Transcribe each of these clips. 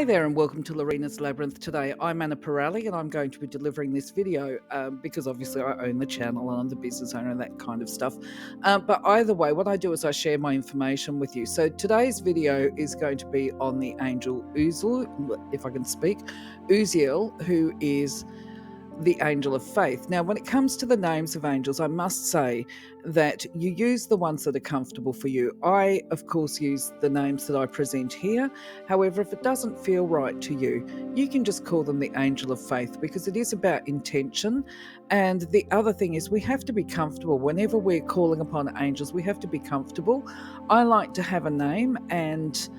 there and welcome to Lorena's Labyrinth. Today I'm Anah Parreli and I'm going to be delivering this video because obviously I own the channel and I'm the business owner and that kind of stuff. But either way, what I do is I share my information with you. So today's video is going to be on the angel Uzziel, if I can speak, Uzziel, who is the angel of faith. Now, when it comes to the names of angels, I must say that you use the ones that are comfortable for you. I, of course, use the names that I present here. However, if it doesn't feel right to you, you can just call them the angel of faith because it is about intention. And the other thing is we have to be comfortable. Whenever we're calling upon angels, we have to be comfortable. I like to have a name and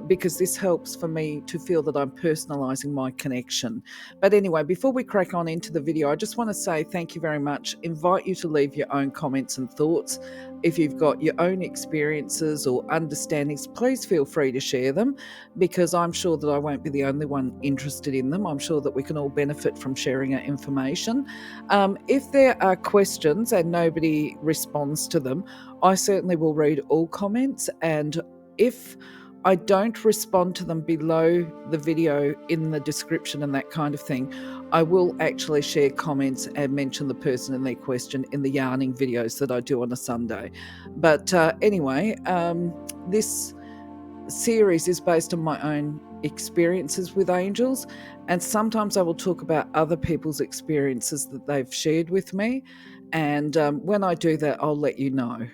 because this helps for me to feel that I'm personalising my connection. But anyway, before we crack on into the video, I just want to say thank you very much. Invite you to leave your own comments and thoughts. If you've got your own experiences or understandings, please feel free to share them because I'm sure that I won't be the only one interested in them. I'm sure that we can all benefit from sharing our information. If there are questions and nobody responds to them, I certainly will read all comments, and if I don't respond to them below the video in the description and that kind of thing, I will actually share comments and mention the person and their question in the yarning videos that I do on a Sunday. But anyway, this series is based on my own experiences with angels, and sometimes I will talk about other people's experiences that they've shared with me. And when I do that, I'll let you know.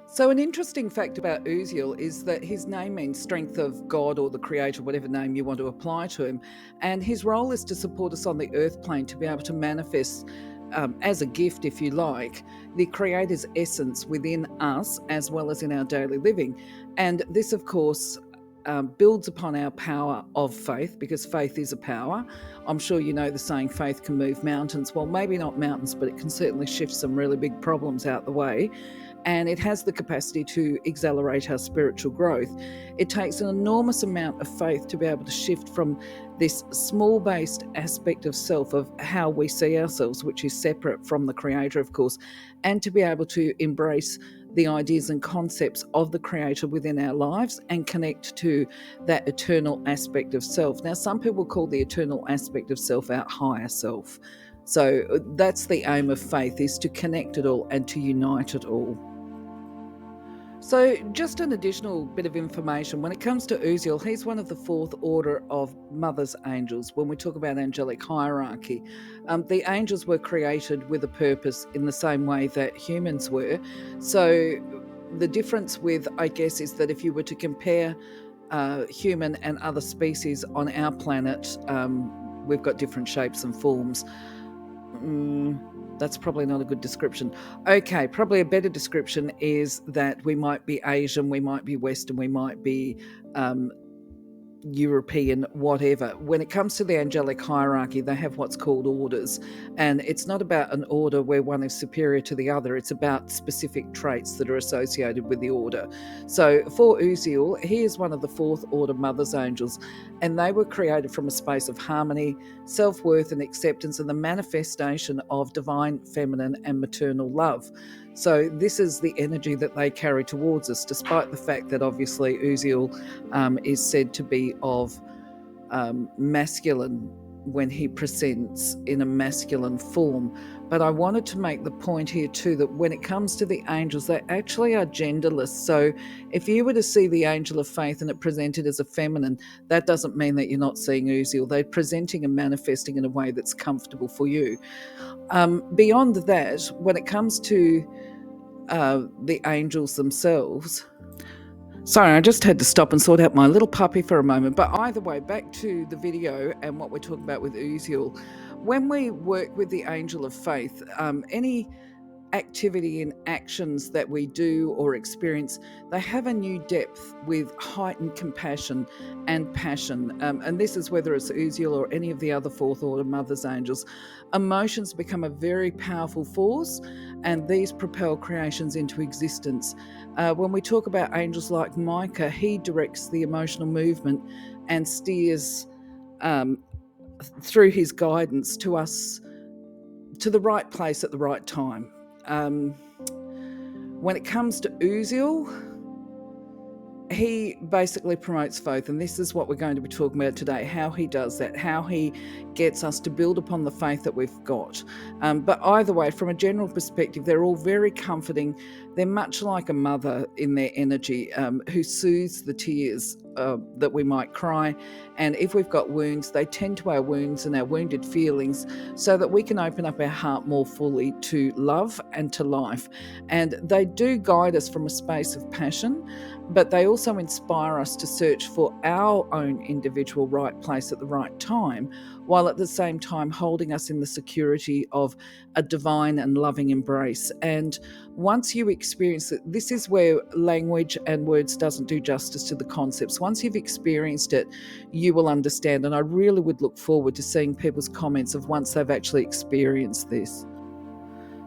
So an interesting fact about Uzziel is that his name means strength of God or the Creator, whatever name you want to apply to him. And his role is to support us on the earth plane to be able to manifest as a gift, if you like, the Creator's essence within us as well as in our daily living. And this, of course, builds upon our power of faith, because faith is a power. I'm sure you know the saying, faith can move mountains. Well, maybe not mountains, but it can certainly shift some really big problems out the way. And it has the capacity to accelerate our spiritual growth. It takes an enormous amount of faith to be able to shift from this small-based aspect of self, of how we see ourselves, which is separate from the Creator, of course, and to be able to embrace the ideas and concepts of the Creator within our lives and connect to that eternal aspect of self. Now, some people call the eternal aspect of self our higher self. So that's the aim of faith, is to connect it all and to unite it all. So just an additional bit of information. When it comes to Uzziel, he's one of the fourth order of Mother's Angels. When we talk about angelic hierarchy, the angels were created with a purpose in the same way that humans were. So the difference with, I guess, is that if you were to compare human and other species on our planet, we've got different shapes and forms. That's probably not a good description. Okay, probably a better description is that we might be Asian, we might be Western, we might be European, whatever. When it comes to the angelic hierarchy, they have what's called orders, and it's not about an order where one is superior to the other. It's about specific traits that are associated with the order. So for Uzziel, he is one of the fourth order Mother's Angels, and they were created from a space of harmony, self-worth and acceptance, and the manifestation of divine feminine and maternal love. So this is the energy that they carry towards us, despite the fact that obviously Uzziel is said to be of masculine when he presents in a masculine form. But I wanted to make the point here too that when it comes to the angels, they actually are genderless. So if you were to see the angel of faith and it presented as a feminine, that doesn't mean that you're not seeing Uzziel. They're presenting and manifesting in a way that's comfortable for you. Beyond that, when it comes to the angels themselves, sorry, I just had to stop and sort out my little puppy for a moment. But either way, back to the video and what we're talking about with Uzziel. When we work with the angel of faith, any activity and actions that we do or experience, they have a new depth with heightened compassion and passion. And this is whether it's Uzziel or any of the other fourth order Mother's Angels. Emotions become a very powerful force, and these propel creations into existence. When we talk about angels like Micah, he directs the emotional movement and steers through his guidance to us to the right place at the right time. When it comes to Uzziel, he basically promotes faith, and this is what we're going to be talking about today, how he does that, how he gets us to build upon the faith that we've got. But either way, from a general perspective, they're all very comforting. They're much like a mother in their energy, who soothes the tears that we might cry. And if we've got wounds, they tend to our wounds and our wounded feelings so that we can open up our heart more fully to love and to life. And they do guide us from a space of passion, but they also inspire us to search for our own individual right place at the right time, while at the same time holding us in the security of a divine and loving embrace. And once you experience it, this is where language and words doesn't do justice to the concepts. Once you've experienced it, you will understand. And I really would look forward to seeing people's comments of once they've actually experienced this.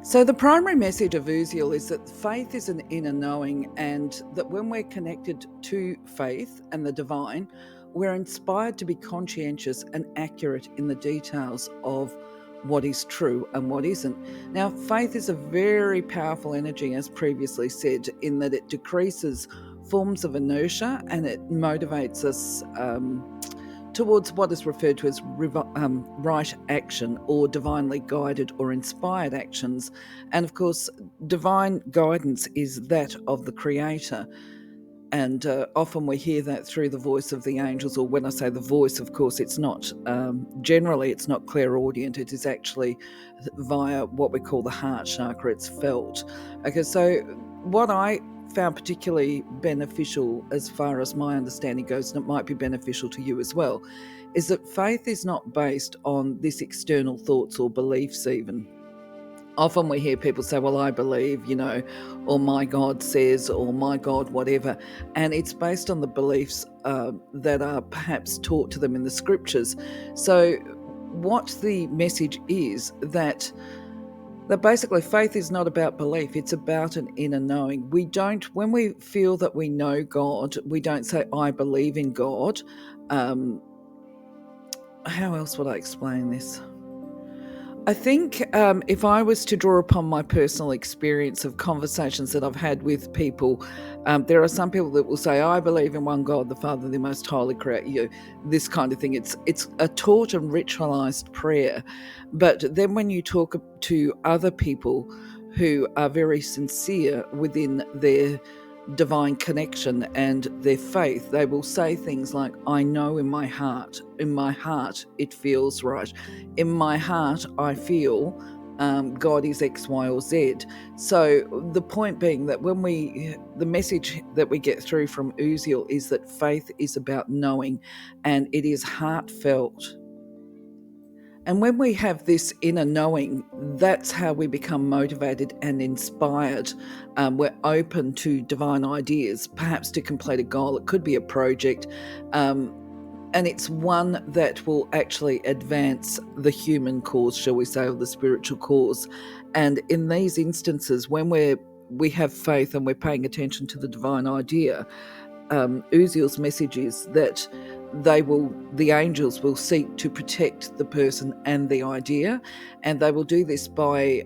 So, the primary message of Uzziel is that faith is an inner knowing, and that when we're connected to faith and the divine, we're inspired to be conscientious and accurate in the details of what is true and what isn't. Now, faith is a very powerful energy, as previously said, in that it decreases forms of inertia and it motivates us towards what is referred to as right action, or divinely guided or inspired actions. And of course, divine guidance is that of the Creator. And often we hear that through the voice of the angels, or when I say the voice, of course, it's not, generally it's not clairaudient, it is actually via what we call the heart chakra, it's felt. Okay, so what I found particularly beneficial, as far as my understanding goes, and it might be beneficial to you as well, is that faith is not based on this external thoughts or beliefs even. Often we hear people say, well, I believe, or my God says, or my God, whatever. And it's based on the beliefs that are perhaps taught to them in the scriptures. So what the message is that basically faith is not about belief, it's about an inner knowing. When we feel that we know God, we don't say, I believe in God. How else would I explain this? I think if I was to draw upon my personal experience of conversations that I've had with people, there are some people that will say, I believe in one God, the Father, the Most Holy Creator, this kind of thing. It's a taught and ritualized prayer. But then when you talk to other people who are very sincere within their divine connection and their faith, they will say things like, I know in my heart it feels right. In my heart I feel God is X, Y, or Z. So the point being that the message that we get through from Uzziel is that faith is about knowing, and it is heartfelt. And when we have this inner knowing, that's how we become motivated and inspired. We're open to divine ideas, perhaps to complete a goal. It could be a project. And it's one that will actually advance the human cause, shall we say, or the spiritual cause. And in these instances, when we have faith and we're paying attention to the divine idea, Uzziel's message is that the angels will seek to protect the person and the idea, and they will do this by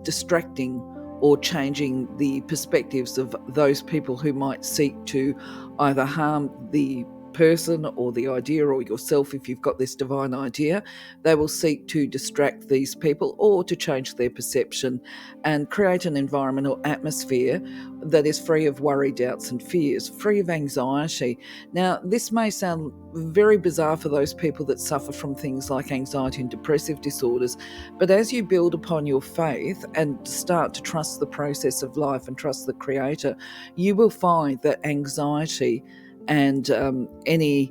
distracting or changing the perspectives of those people who might seek to either harm the person or the idea, or yourself if you've got this divine idea. They will seek to distract these people or to change their perception and create an environment or atmosphere that is free of worry, doubts and fears, free of anxiety. Now, this may sound very bizarre for those people that suffer from things like anxiety and depressive disorders, but as you build upon your faith and start to trust the process of life and trust the Creator, you will find that anxiety and any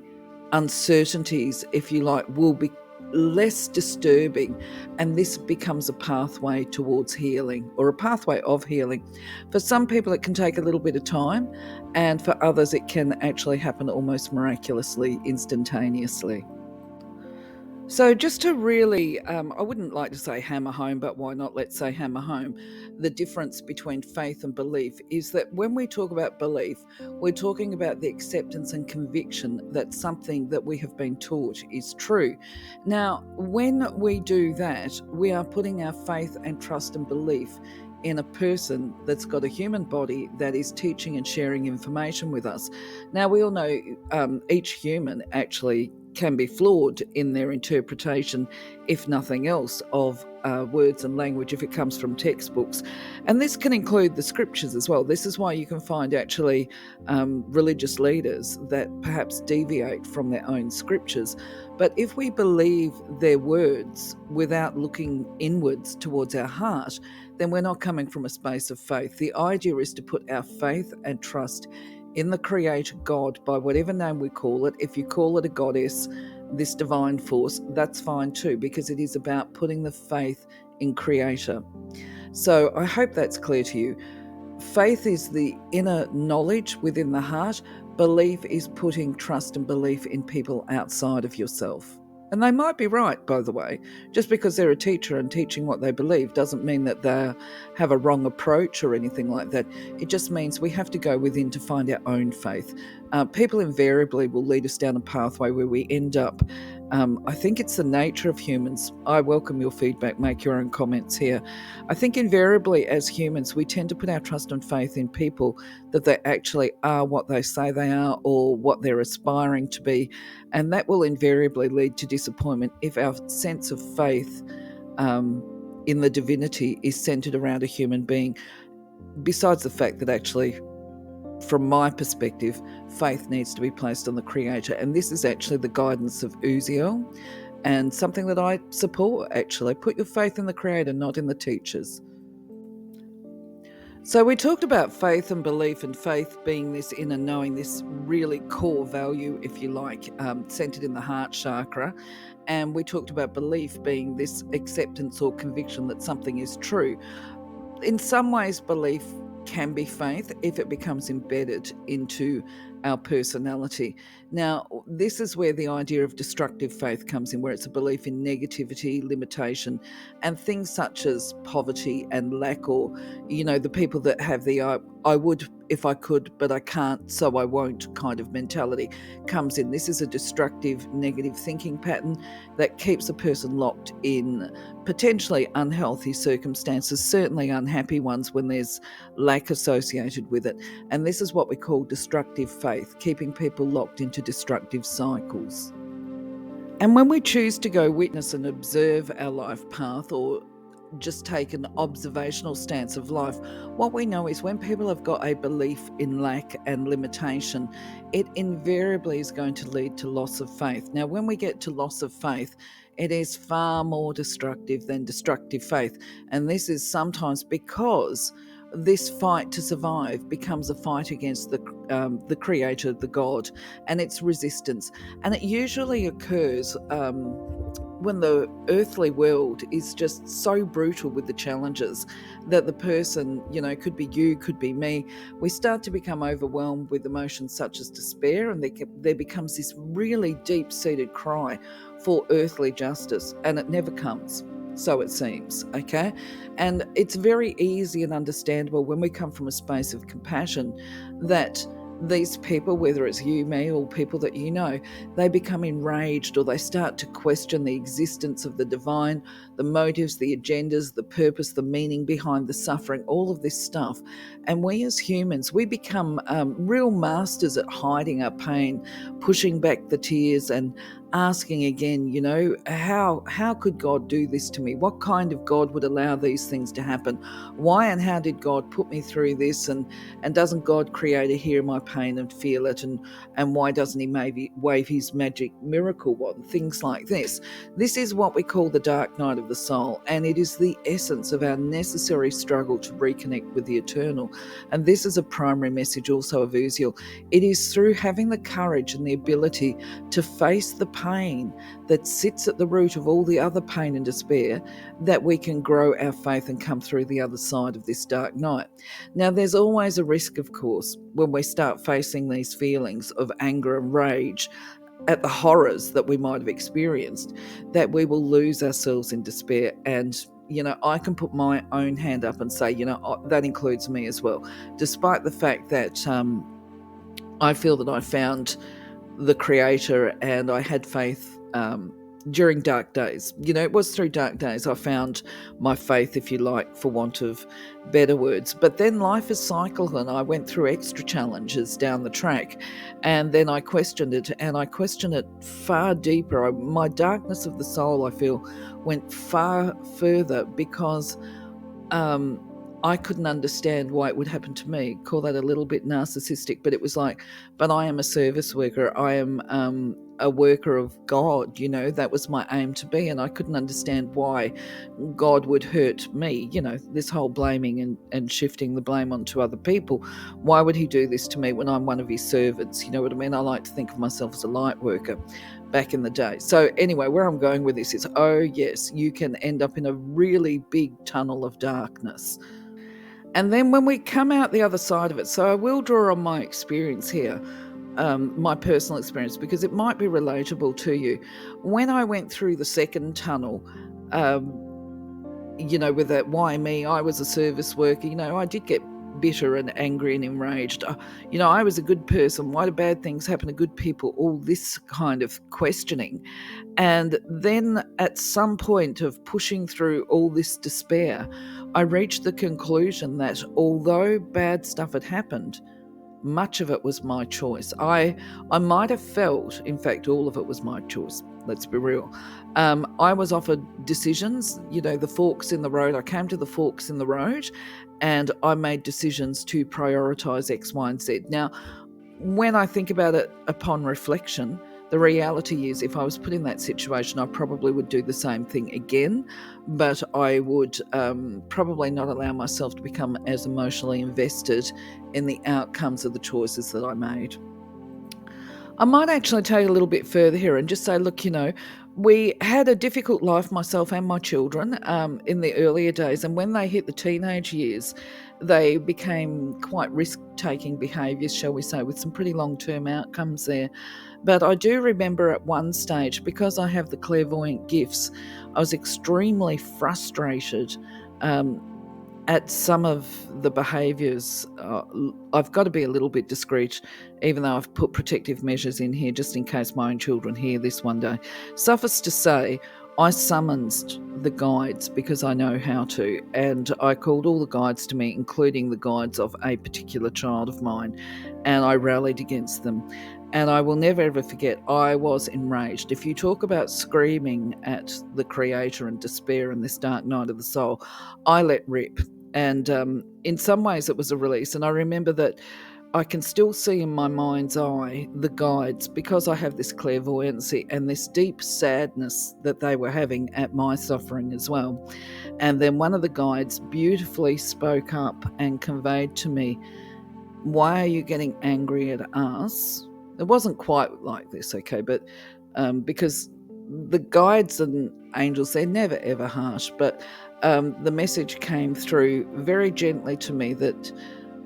uncertainties, if you like, will be less disturbing, and this becomes a pathway towards healing, or a pathway of healing. For some people it can take a little bit of time, and for others it can actually happen almost miraculously, instantaneously. So just to really, I wouldn't like to say hammer home, but why not, let's say hammer home, the difference between faith and belief is that when we talk about belief, we're talking about the acceptance and conviction that something that we have been taught is true. Now, when we do that, we are putting our faith and trust and belief in a person that's got a human body that is teaching and sharing information with us. Now, we all know each human actually can be flawed in their interpretation, if nothing else, of words and language if it comes from textbooks. And this can include the scriptures as well. This is why you can find actually religious leaders that perhaps deviate from their own scriptures. But if we believe their words without looking inwards towards our heart, then we're not coming from a space of faith. The idea is to put our faith and trust in the Creator God, by whatever name we call it. If you call it a goddess, this divine force, that's fine too, because it is about putting the faith in Creator. So I hope that's clear to you. Faith is the inner knowledge within the heart. Belief is putting trust and belief in people outside of yourself. And they might be right, by the way. Just because they're a teacher and teaching what they believe doesn't mean that they have a wrong approach or anything like that. It just means we have to go within to find our own faith. People invariably will lead us down a pathway where we end up. I think it's the nature of humans. I welcome your feedback. Make your own comments here. I think invariably as humans, we tend to put our trust and faith in people that they actually are what they say they are or what they're aspiring to be. And that will invariably lead to disappointment if our sense of faith in the divinity is centered around a human being. Besides the fact that actually, from my perspective, faith needs to be placed on the Creator. And this is actually the guidance of Uzziel and something that I support, actually. Put your faith in the Creator, not in the teachers. So we talked about faith and belief, and faith being this inner knowing, this really core value, if you like, centered in the heart chakra. And we talked about belief being this acceptance or conviction that something is true. In some ways, belief can be faith if it becomes embedded into our personality. Now, this is where the idea of destructive faith comes in, where it's a belief in negativity, limitation, and things such as poverty and lack, or, the people that have the I would if I could, but I can't, so I won't kind of mentality comes in. This is a destructive, negative thinking pattern that keeps a person locked in potentially unhealthy circumstances, certainly unhappy ones when there's lack associated with it. And this is what we call destructive faith, keeping people locked into destructive cycles. And when we choose to go witness and observe our life path, or just take an observational stance of life, what we know is when people have got a belief in lack and limitation, it invariably is going to lead to loss of faith. Now, when we get to loss of faith, it is far more destructive than destructive faith. And this is sometimes because this fight to survive becomes a fight against the Creator, the God, and its resistance. And it usually occurs when the earthly world is just so brutal with the challenges that the person, could be you, could be me, we start to become overwhelmed with emotions such as despair, and there becomes this really deep-seated cry for earthly justice, and it never comes. So it seems, okay? And it's very easy and understandable when we come from a space of compassion that these people, whether it's you, me, or people that you know, they become enraged, or they start to question the existence of the divine, the motives, the agendas, the purpose, the meaning behind the suffering, all of this stuff. And we as humans, we become real masters at hiding our pain, pushing back the tears, and asking again, how could God do this to me? What kind of God would allow these things to happen? Why and how did God put me through this? And doesn't God Creator hear my pain and feel it? And why doesn't He maybe wave His magic miracle wand? Things like this. This is what we call the dark night of the soul, and it is the essence of our necessary struggle to reconnect with the eternal. And this is a primary message also of Uzziel. It is through having the courage and the ability to face the pain that sits at the root of all the other pain and despair that we can grow our faith and come through the other side of this dark night. Now, there's always a risk, of course, when we start facing these feelings of anger and rage at the horrors that we might have experienced, that we will lose ourselves in despair. And I can put my own hand up and say, that includes me as well. Despite the fact that I feel that I found the Creator and I had faith during dark days. It was through dark days I found my faith, if you like, for want of better words. But then life is cyclical, and I went through extra challenges down the track, and then I questioned it, and I questioned it far deeper. My darkness of the soul, I feel, went far further because I couldn't understand why it would happen to me. Call that a little bit narcissistic, but it was like, but I am a service worker. I am a worker of God. That was my aim to be, and I couldn't understand why God would hurt me. This whole blaming and shifting the blame onto other people. Why would he do this to me when I'm one of his servants? You know what I mean? I like to think of myself as a light worker back in the day. So anyway, where I'm going with this is, oh yes, you can end up in a really big tunnel of darkness. And then when we come out the other side of it, so I will draw on my experience here, my personal experience, because it might be relatable to you. When I went through the second tunnel, with that why me, I was a service worker, I did get bitter and angry and enraged. I was a good person. Why do bad things happen to good people? All this kind of questioning. And then at some point of pushing through all this despair, I reached the conclusion that although bad stuff had happened, much of it was my choice. I might have felt, in fact, all of it was my choice. Let's be real. I was offered decisions, the forks in the road. I came to the forks in the road and I made decisions to prioritize X, Y, and Z. Now, when I think about it upon reflection, the reality is if I was put in that situation, I probably would do the same thing again, but I would probably not allow myself to become as emotionally invested in the outcomes of the choices that I made. I might actually take a little bit further here and just say, look, we had a difficult life, myself and my children, in the earlier days. And when they hit the teenage years, they became quite risk-taking behaviours, shall we say, with some pretty long-term outcomes there. But I do remember at one stage, because I have the clairvoyant gifts, I was extremely frustrated at some of the behaviours. I've got to be a little bit discreet, even though I've put protective measures in here just in case my own children hear this one day. Suffice to say, I summoned the guides because I know how to, and I called all the guides to me, including the guides of a particular child of mine, and I rallied against them. And I will never ever forget, I was enraged. If you talk about screaming at the Creator and despair in this dark night of the soul, I let rip. And in some ways it was a release. And I remember that I can still see in my mind's eye the guides, because I have this clairvoyancy and this deep sadness that they were having at my suffering as well. And then one of the guides beautifully spoke up and conveyed to me, why are you getting angry at us? It wasn't quite like this, okay, but because the guides and angels, they're never ever harsh, but the message came through very gently to me that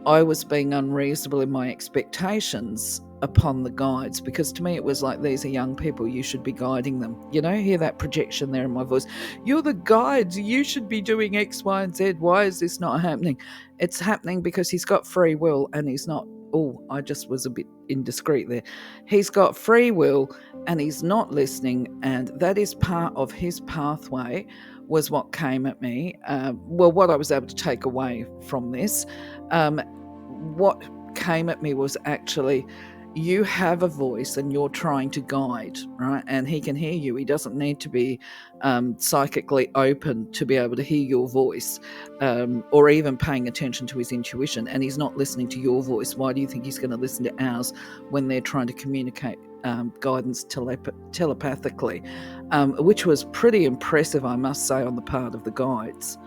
I was being unreasonable in my expectations upon the guides, because to me it was like, these are young people, you should be guiding them. Hear that projection there in my voice. You're the guides, you should be doing X, Y, and Z. Why is this not happening? It's happening because he's got free will and he's not. Oh, I just was a bit indiscreet there. He's got free will and he's not listening, and that is part of his pathway, was what came at me. What I was able to take away from this. What came at me was actually, you have a voice and you're trying to guide, right? And he can hear you. He doesn't need to be psychically open to be able to hear your voice, or even paying attention to his intuition. And he's not listening to your voice. Why do you think he's going to listen to ours when they're trying to communicate guidance telepathically, which was pretty impressive, I must say, on the part of the guides.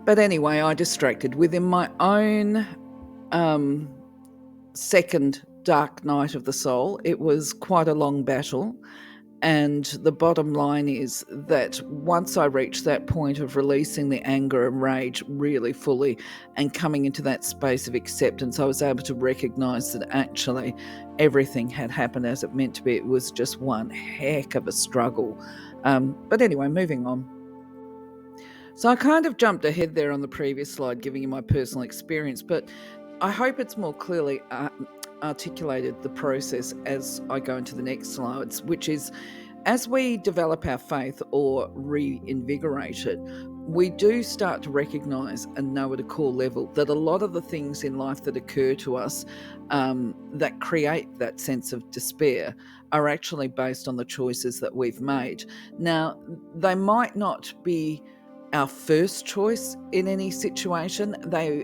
But anyway, I distracted within my own second dark night of the soul. It was quite a long battle, and the bottom line is that once I reached that point of releasing the anger and rage really fully and coming into that space of acceptance, I was able to recognize that actually everything had happened as it meant to be. It was just one heck of a struggle. But anyway, moving on. So I kind of jumped ahead there on the previous slide, giving you my personal experience, but I hope it's more clearly articulated the process as I go into the next slides, which is as we develop our faith or reinvigorate it, we do start to recognize and know at a core level that a lot of the things in life that occur to us that create that sense of despair are actually based on the choices that we've made. Now, they might not be our first choice in any situation.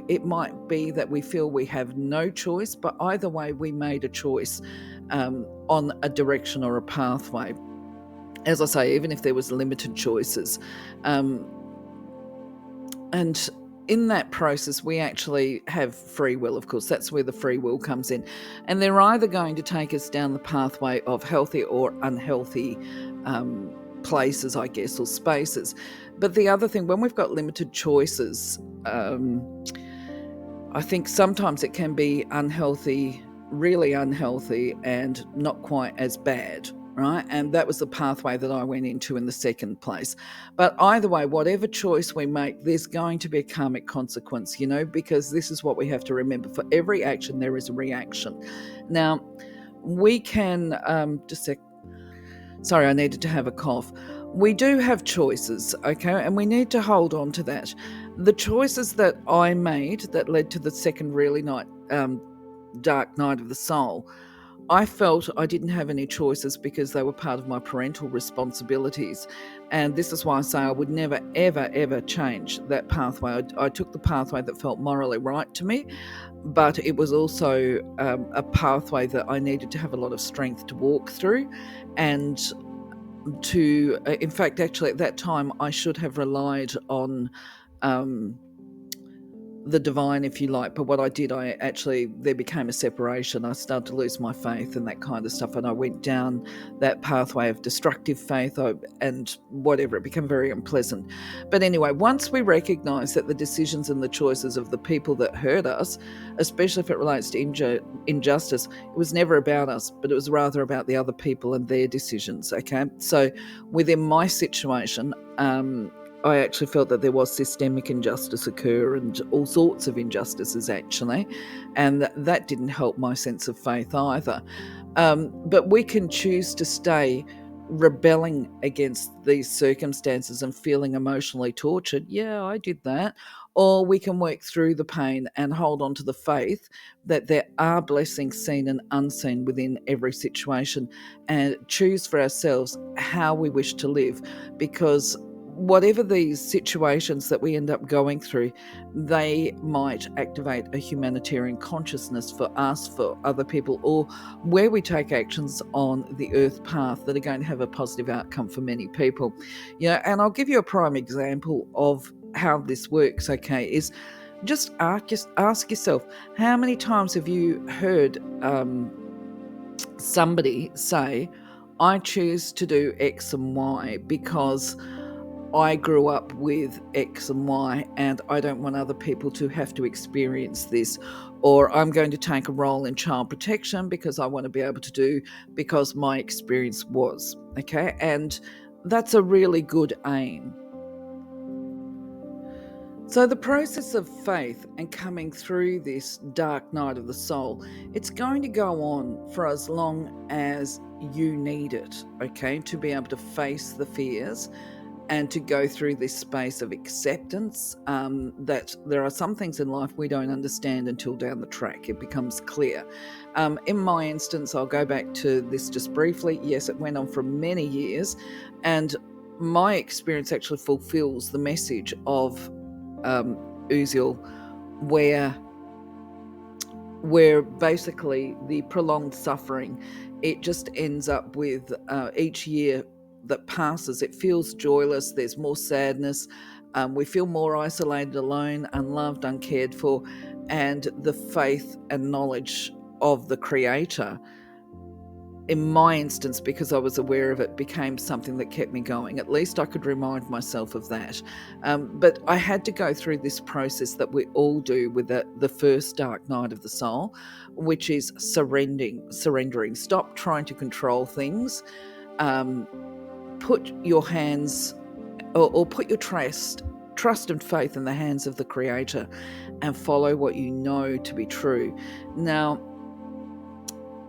It might be that we feel we have no choice, but either way, we made a choice on a direction or a pathway. As I say, even if there was limited choices. And in that process, we actually have free will, of course. That's where the free will comes in. And they're either going to take us down the pathway of healthy or unhealthy places, I guess, or spaces. But the other thing, when we've got limited choices, I think sometimes it can be unhealthy, really unhealthy, and not quite as bad. Right. And that was the pathway that I went into in the second place. But either way, whatever choice we make, there's going to be a karmic consequence, because this is what we have to remember. For every action, there is a reaction. Now, we can sorry, I needed to have a cough. We do have choices, okay, and we need to hold on to that. The choices that I made that led to the second really dark night of the soul, I felt I didn't have any choices because they were part of my parental responsibilities. And this is why I say I would never, ever, ever change that pathway. I took the pathway that felt morally right to me, but it was also a pathway that I needed to have a lot of strength to walk through. And in fact, actually at that time, I should have relied on the divine, if you like. But what I did, there became a separation. I started to lose my faith and that kind of stuff. And I went down that pathway of destructive faith and whatever. It became very unpleasant. But anyway, once we recognize that the decisions and the choices of the people that hurt us, especially if it relates to injustice, it was never about us, but it was rather about the other people and their decisions. Okay. So within my situation, I actually felt that there was systemic injustice occur and all sorts of injustices actually, and that didn't help my sense of faith either. But we can choose to stay rebelling against these circumstances and feeling emotionally tortured. Yeah, I did that. Or we can work through the pain and hold on to the faith that there are blessings seen and unseen within every situation, and choose for ourselves how we wish to live, because whatever these situations that we end up going through, they might activate a humanitarian consciousness for us, for other people, or where we take actions on the earth path that are going to have a positive outcome for many people. And I'll give you a prime example of how this works, okay, is just ask yourself, how many times have you heard somebody say, I choose to do X and Y because I grew up with X and Y and I don't want other people to have to experience this, or I'm going to take a role in child protection because I want to be able to do because my experience was, okay? And that's a really good aim. So the process of faith and coming through this dark night of the soul, it's going to go on for as long as you need it, okay, to be able to face the fears and to go through this space of acceptance, that there are some things in life we don't understand until down the track it becomes clear. In my instance, I'll go back to this just briefly. Yes, it went on for many years, and my experience actually fulfills the message of Uzziel, where basically the prolonged suffering, it just ends up with each year that passes, it feels joyless, there's more sadness, we feel more isolated, alone, unloved, uncared for, and the faith and knowledge of the Creator, in my instance, because I was aware of it, became something that kept me going. At least I could remind myself of that. But I had to go through this process that we all do with the first dark night of the soul, which is surrendering. Stop trying to control things. Put your hands or put your trust and faith in the hands of the Creator and follow what you know to be true. Now,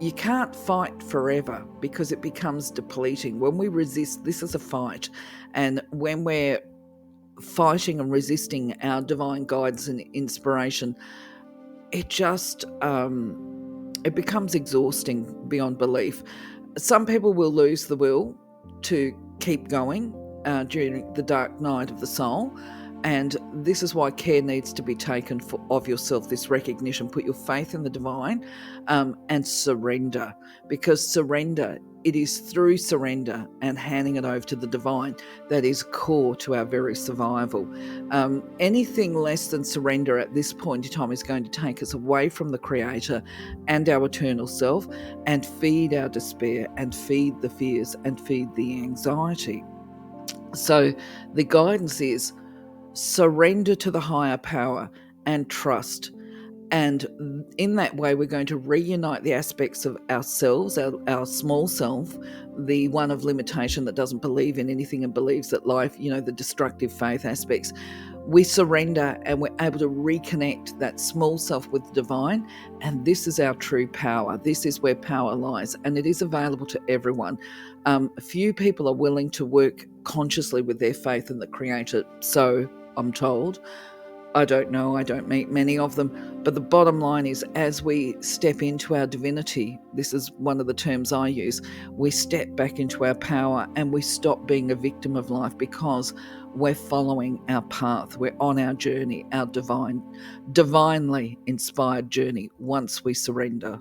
you can't fight forever because it becomes depleting. When we resist, this is a fight. And when we're fighting and resisting our divine guidance and inspiration, it just it becomes exhausting beyond belief. Some people will lose the will to keep going during the dark night of the soul. And this is why care needs to be taken of yourself, this recognition. Put your faith in the divine and surrender. Because surrender, it is through surrender and handing it over to the divine that is core to our very survival. Anything less than surrender at this point in time is going to take us away from the Creator and our eternal self, and feed our despair and feed the fears and feed the anxiety. So the guidance is surrender to the higher power and trust. And in that way, we're going to reunite the aspects of ourselves, our small self, the one of limitation that doesn't believe in anything and believes that life, the destructive faith aspects. We surrender and we're able to reconnect that small self with the divine. And this is our true power. This is where power lies. And it is available to everyone. A few people are willing to work consciously with their faith in the Creator. So I'm told. I don't know, I don't meet many of them, but the bottom line is, as we step into our divinity, this is one of the terms I use, we step back into our power and we stop being a victim of life because we're following our path. We're on our journey, our divinely inspired journey once we surrender.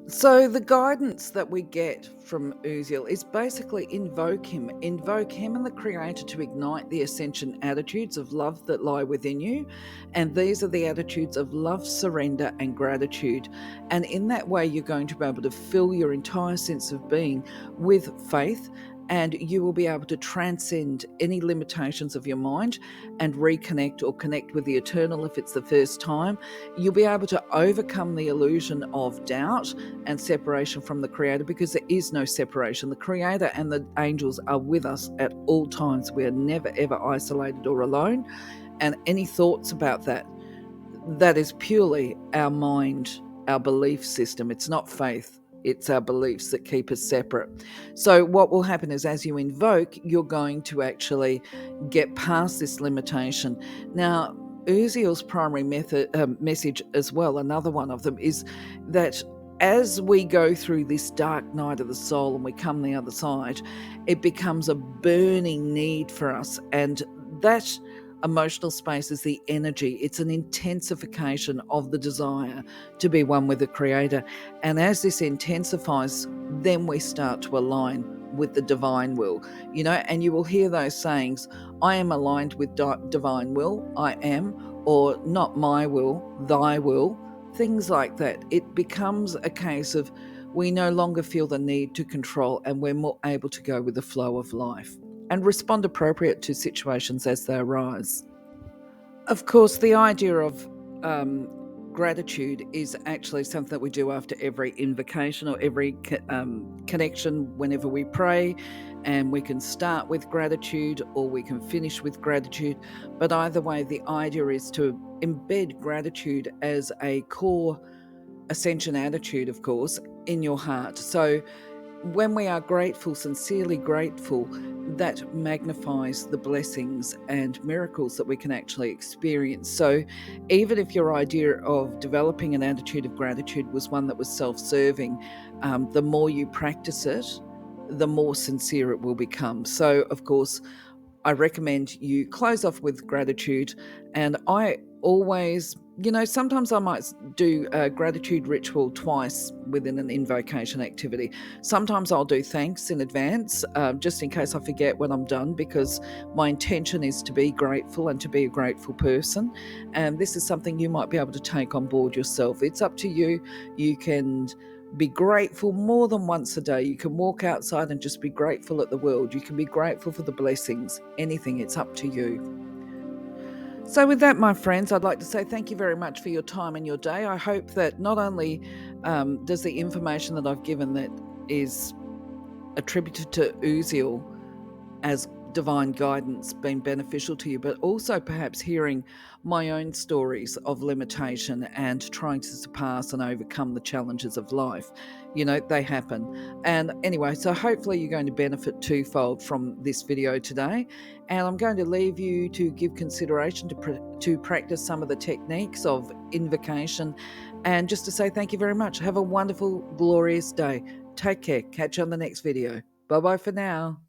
So the guidance that we get from Uzziel is basically invoke him and the Creator to ignite the ascension attitudes of love that lie within you. And these are the attitudes of love, surrender, and gratitude. And in that way, you're going to be able to fill your entire sense of being with faith, and you will be able to transcend any limitations of your mind and reconnect or connect with the eternal if it's the first time. You'll be able to overcome the illusion of doubt and separation from the Creator, because there is no separation. The Creator and the angels are with us at all times. We are never, ever isolated or alone. And any thoughts about that is purely our mind, our belief system. It's not faith. It's our beliefs that keep us separate. So what will happen is, as you invoke, you're going to actually get past this limitation. Now, Uzziel's primary message as well, another one of them, is that as we go through this dark night of the soul and we come the other side, it becomes a burning need for us. And that emotional space is the energy. It's an intensification of the desire to be one with the Creator. And as this intensifies, then we start to align with the divine will, and you will hear those sayings, I am aligned with divine will, I am, or not my will, thy will, things like that. It becomes a case of we no longer feel the need to control, and we're more able to go with the flow of life and respond appropriate to situations as they arise. Of course, the idea of gratitude is actually something that we do after every invocation or every connection whenever we pray, and we can start with gratitude or we can finish with gratitude. But either way, the idea is to embed gratitude as a core ascension attitude, of course, in your heart. So when we are grateful, sincerely grateful, that magnifies the blessings and miracles that we can actually experience. So even if your idea of developing an attitude of gratitude was one that was self-serving, the more you practice it, the more sincere it will become. So, of course, I recommend you close off with gratitude. And I always, sometimes I might do a gratitude ritual twice within an invocation activity. Sometimes I'll do thanks in advance, just in case I forget when I'm done, because my intention is to be grateful and to be a grateful person. And this is something you might be able to take on board yourself. It's up to you. You can be grateful more than once a day. You can walk outside and just be grateful at the world. You can be grateful for the blessings, anything. It's up to you. So with that, my friends, I'd like to say thank you very much for your time and your day. I hope that not only does the information that I've given that is attributed to Uzziel as divine guidance been beneficial to you, but also perhaps hearing my own stories of limitation and trying to surpass and overcome the challenges of life. They happen. And anyway, so hopefully you're going to benefit twofold from this video today. And I'm going to leave you to give consideration to practice some of the techniques of invocation, and just to say thank you very much. Have a wonderful, glorious day. Take care. Catch you on the next video. Bye bye for now.